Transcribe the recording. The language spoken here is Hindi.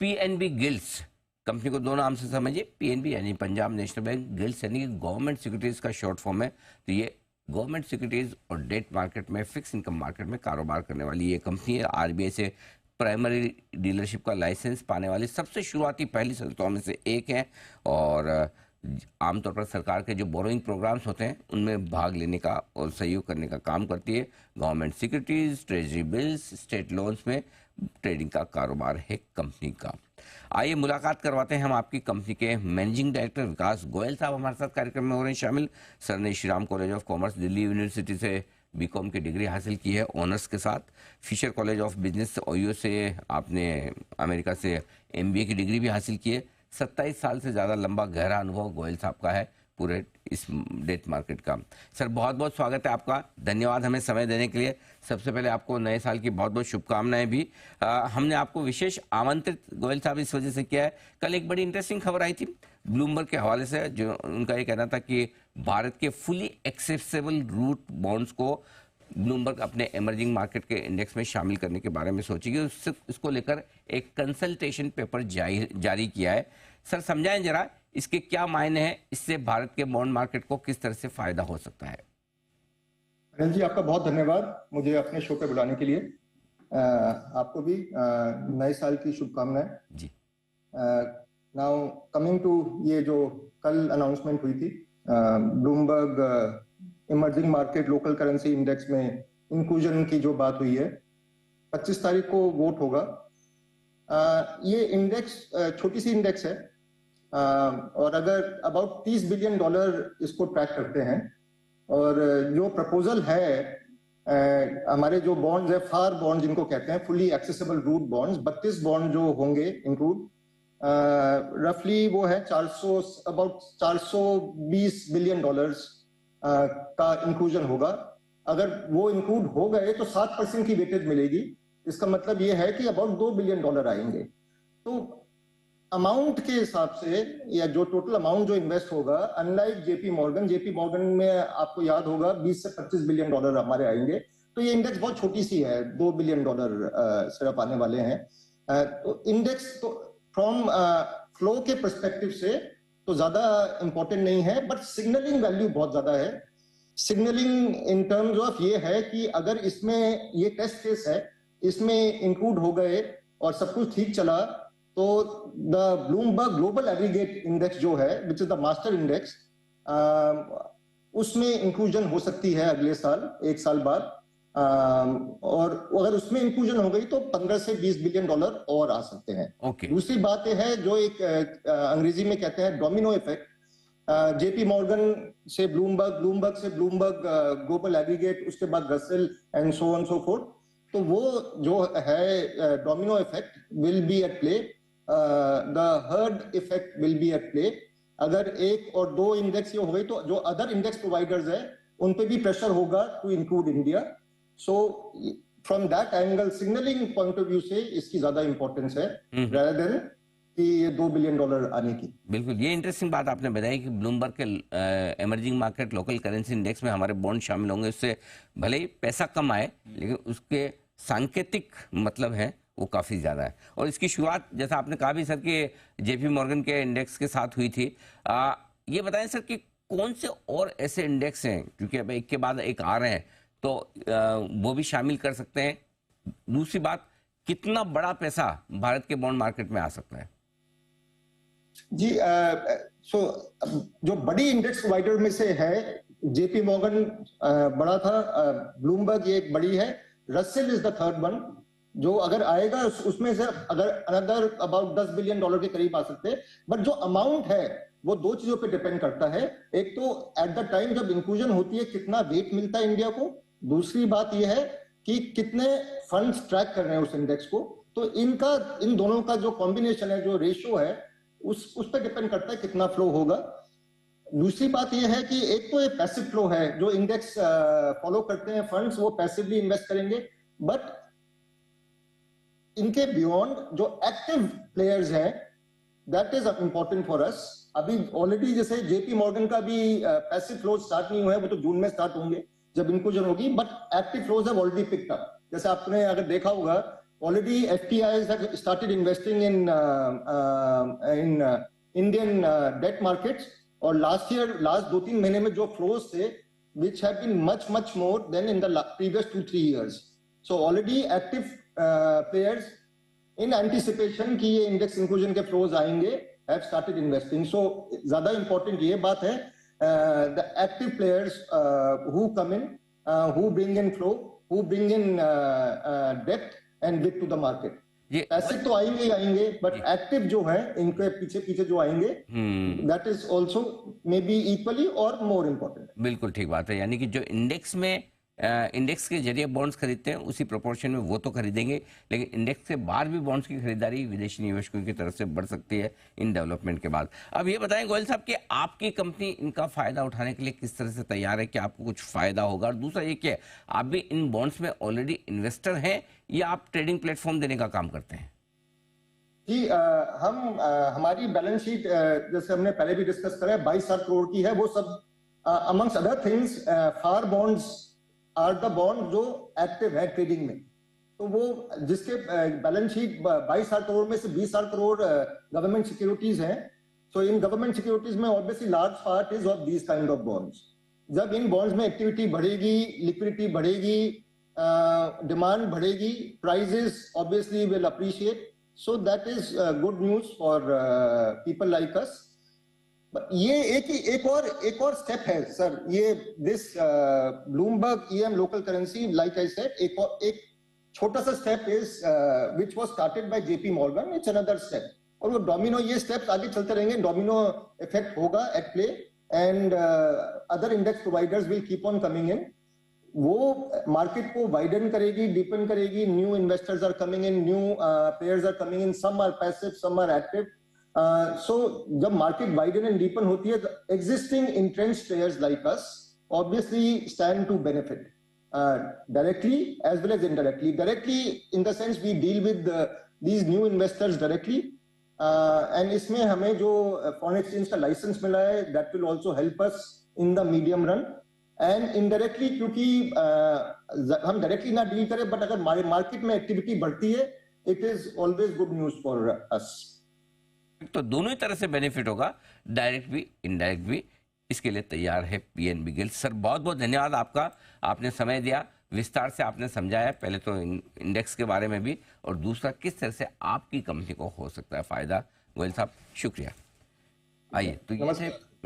पीएनबी गिल्ड्स कंपनी को दो नाम से समझिए। पीएनबी यानी पंजाब नेशनल बैंक, गिल्ड्स यानी कि गवर्नमेंट सिक्योरिटीज का शॉर्ट फॉर्म है। तो ये गवर्नमेंट सिक्योरिटीज और डेट मार्केट में, फिक्स इनकम मार्केट में कारोबार करने वाली ये कंपनी है। आरबीआई से प्राइमरी डीलरशिप का लाइसेंस पाने वाली सबसे शुरुआती पहली संस्थाओं में से एक है और आमतौर पर सरकार के जो बोरोइंग प्रोग्राम्स होते हैं उनमें भाग लेने का और सहयोग करने का काम करती है। Government securities, treasury bills, state loans में ट्रेडिंग का कारोबार है कंपनी का। आइए मुलाकात करवाते हैं हम आपकी कंपनी के मैनेजिंग डायरेक्टर विकास गोयल साहब हमारे साथ कार्यक्रम में हो रहे हैं शामिल। सर ने Shri Ram college of commerce Delhi university से बीकॉम की डिग्री हासिल की है ऑनर्स के साथ। Fisher college of business Ohio से आपने अमेरिका से एमबीए की डिग्री भी हासिल की है। 27 साल से ज़्यादा लंबा गहरा अनुभव गोयल साहब का है पूरे इस डेट मार्केट का। सर बहुत बहुत स्वागत है आपका, धन्यवाद हमें समय देने के लिए। सबसे पहले आपको नए साल की बहुत बहुत शुभकामनाएं भी। हमने आपको विशेष आमंत्रित गोयल साहब इस वजह से किया है, कल एक बड़ी इंटरेस्टिंग खबर आई थी ब्लूमबर्ग के हवाले से, जो उनका ये कहना था कि भारत के फुली एक्सेसिबल रूट बॉन्ड्स को ब्लूमबर्ग अपने इमर्जिंग मार्केट के इंडेक्स में शामिल करने के बारे में सोचेगी। उससे इसको लेकर एक कंसल्टेशन पेपर जारी किया है। सर समझाएं जरा इसके क्या मायने हैं, इससे भारत के बॉन्ड मार्केट को किस तरह से फायदा हो सकता है। अनिल जी आपका बहुत धन्यवाद मुझे अपने शो पे बुलाने के लिए। आपको भी नए साल की शुभकामनाएं जी। नाउ कमिंग टू ये जो कल अनाउंसमेंट हुई थी Bloomberg emerging market local currency index में इंक्लूजन की जो बात हुई है, 25 तारीख को वोट होगा। ये इंडेक्स छोटी सी इंडेक्स है और अगर अबाउट $30 बिलियन इसको ट्रैक करते हैं और जो प्रपोजल है हमारे जो बॉन्ड्स है, फार बॉन्ड जिनको कहते हैं, fully accessible route bonds, 32 bond जो होंगे इंक्लूड, रफली वो है अबाउट $420 बिलियन का इंक्लूजन होगा। अगर वो इंक्लूड हो गए तो 7% की वेटेज मिलेगी। इसका मतलब ये है कि अबाउट $2 बिलियन आएंगे। तो अमाउंट के हिसाब से या जो टोटल अमाउंट जो इन्वेस्ट होगा, अनलाइक जेपी मॉर्गन में आपको याद होगा 20 से $25 बिलियन हमारे आएंगे। तो ये इंडेक्स बहुत छोटी सी है, $2 बिलियन सिर्फ आने वाले हैं। तो इंडेक्स तो फ्रॉम फ्लो के पर्सपेक्टिव से तो ज्यादा इंपॉर्टेंट नहीं है, बट सिग्नलिंग वैल्यू बहुत ज्यादा है। सिग्नलिंग इन टर्म्स ऑफ ये है कि अगर इसमें ये टेस्ट केस है, इसमें इंक्लूड हो गए और सब कुछ ठीक चला तो the Bloomberg global aggregate index जो है which is the master index, उसमें इंक्लूजन हो सकती है अगले साल, एक साल बाद। और अगर उसमें इंक्लूजन हो गई तो 15 से $20 बिलियन और आ सकते हैं। दूसरी बात यह है जो एक अंग्रेजी में कहते हैं डोमिनो इफेक्ट, जेपी मॉर्गन से ब्लूमबर्ग से ब्लूमबर्ग ग्लोबल एग्रीगेट, उसके बाद Russell and so on so forth. तो वो जो है domino effect will be at play, the herd effect will be at play. अगर एक और दो इंडेक्स ये हो गई तो जो अदर इंडेक्स प्रोवाइडर्स है उन पे भी प्रेशर होगा to include India. So from that angle signalling point of view से इसकी ज्यादा इंपॉर्टेंस है rather than कि ये $2 बिलियन आने की। बिल्कुल, ये इंटरेस्टिंग बात आपने बताई कि ब्लूमबर्ग के emerging market local currency index में हमारे बॉन्ड शामिल होंगे। उससे भले ही पैसा कम आए लेकिन उसके सांकेतिक मतलब है वो काफ़ी ज़्यादा है। और इसकी शुरुआत जैसा आपने कहा भी सर कि जेपी मॉर्गन के इंडेक्स के साथ हुई थी। ये बताएं सर कि कौन से और ऐसे इंडेक्स हैं, क्योंकि अब एक के बाद एक आ रहे हैं, तो वो भी शामिल कर सकते हैं। दूसरी बात, कितना बड़ा पैसा भारत के बॉन्ड मार्केट में आ सकता है? जी जो बड़ी इंडेक्स प्रोवाइडर में से है, जेपी मॉर्गन बड़ा था, ब्लूमबर्ग ये एक बड़ी है, Russell is the third one जो अगर आएगा उसमें से अगर अनदर अबाउट $10 बिलियन के करीब आ सकते हैं। बट जो अमाउंट है वो दो चीजों पे डिपेंड करता है। एक तो एट द टाइम जब इंक्लूजन होती है कितना वेट मिलता है इंडिया को, दूसरी बात यह है कि कितने फंड्स ट्रैक कर रहे हैं उस इंडेक्स को। तो इन दोनों का जो कॉम्बिनेशन है, जो रेशियो है, उस पर डिपेंड करता है कितना फ्लो होगा। दूसरी बात यह है कि एक तो ये पैसिव फ्लो है, जो इंडेक्स फॉलो करते हैं फंड्स वो पैसिवली इन्वेस्ट करेंगे, बट इनके बियॉन्ड जो एक्टिव प्लेयर्स हैं that is important for us. अभी ऑलरेडी जैसे जेपी मॉर्गन का भी पैसिव फ्लो स्टार्ट नहीं हुआ है, वो तो जून में स्टार्ट होंगे जब इंक्लूजन होगी, but active flows have already picked up. जैसे आपने अगर देखा होगा already FPIs have started investing in Indian debt markets. और लास्ट 2-3 महीने में जो flows थे, which have been much more than in the previous 2-3 years. So already active players in anticipation कि ये index inclusion के flows आएंगे have started investing. So ज़्यादा important ये बात है, the active players who come in, who bring in flow, who bring in depth and width to the market. पैसे तो आएंगे ही आएंगे, बट एक्टिव जो है इनके पीछे जो आएंगे, that is also may be equally और मोर इम्पोर्टेंट. बिल्कुल ठीक बात है, यानी कि जो इंडेक्स के जरिए बॉन्ड्स खरीदते हैं उसी प्रोपोर्शन में वो तो खरीदेंगे, लेकिन इंडेक्स के बाहर भी बॉन्ड्स की खरीदारी विदेशी निवेशकों की तरफ से बढ़ सकती है इन डेवलपमेंट के बाद. अब ये बताएं गोयल साहब कि आपकी कंपनी इनका फायदा उठाने के लिए किस तरह से तैयार है, कि आपको कुछ फायदा होगा, और दूसरा ये कि आप भी इन बॉन्ड्स में ऑलरेडी इन्वेस्टर हैं या आप ट्रेडिंग प्लेटफॉर्म देने का काम करते हैं? जी, हम हमारी बैलेंस शीट जैसे हमने पहले भी डिस्कस करा है 22,000 करोड़ की है. वो सब amongst other things for bonds are the bond जो एक्टिव है ट्रेडिंग में. तो वो जिसके बैलेंस शीट 22,000 करोड़ में से 20,000 करोड़ गवर्नमेंट सिक्योरिटीज हैं. सो इन गवर्नमेंट सिक्योरिटीज में obviously large part is of these kind of bonds. जब इन बॉन्ड्स में एक्टिविटी बढ़ेगी, लिक्विडिटी बढ़ेगी, डिमांड बढ़ेगी, prices obviously will appreciate. So that is good news for people like us. ये एक और स्टेप है सर. ये this Bloomberg EM local currency, like I said, एक छोटा सा step is which was started by JP Morgan. It's another step. और वो डोमिनो, ये स्टेप्स आगे चलते रहेंगे, डोमिनो इफेक्ट होगा at play, and other index providers will keep on coming in. वो मार्केट को वाइडन करेगी, डीपन करेगी. New investors are coming in, new players are coming in, some are passive, some are active. So जब मार्केट वाइडन एंड डीपन होती है, existing entrenched players like us obviously stand to benefit directly as well as indirectly. Directly in the sense we deal with these new investors directly, and इसमें हमें जो foreign exchange का लाइसेंस मिला है, that will also help us in the medium run. And indirectly क्योंकि हम डायरेक्टली ना डील करें, बट अगर मार्केट में एक्टिविटी बढ़ती है, it is always good news for us. तो दोनों ही तरह से बेनिफिट होगा, डायरेक्ट भी इनडायरेक्ट भी. इसके लिए तैयार है PNB गिल्ड. सर बहुत बहुत धन्यवाद आपका, आपने समय दिया, विस्तार से आपने समझाया, पहले तो इंडेक्स के बारे में भी, और दूसरा किस तरह से आपकी कंपनी को हो सकता है फायदा. गोयल साहब शुक्रिया. आइए, तो ये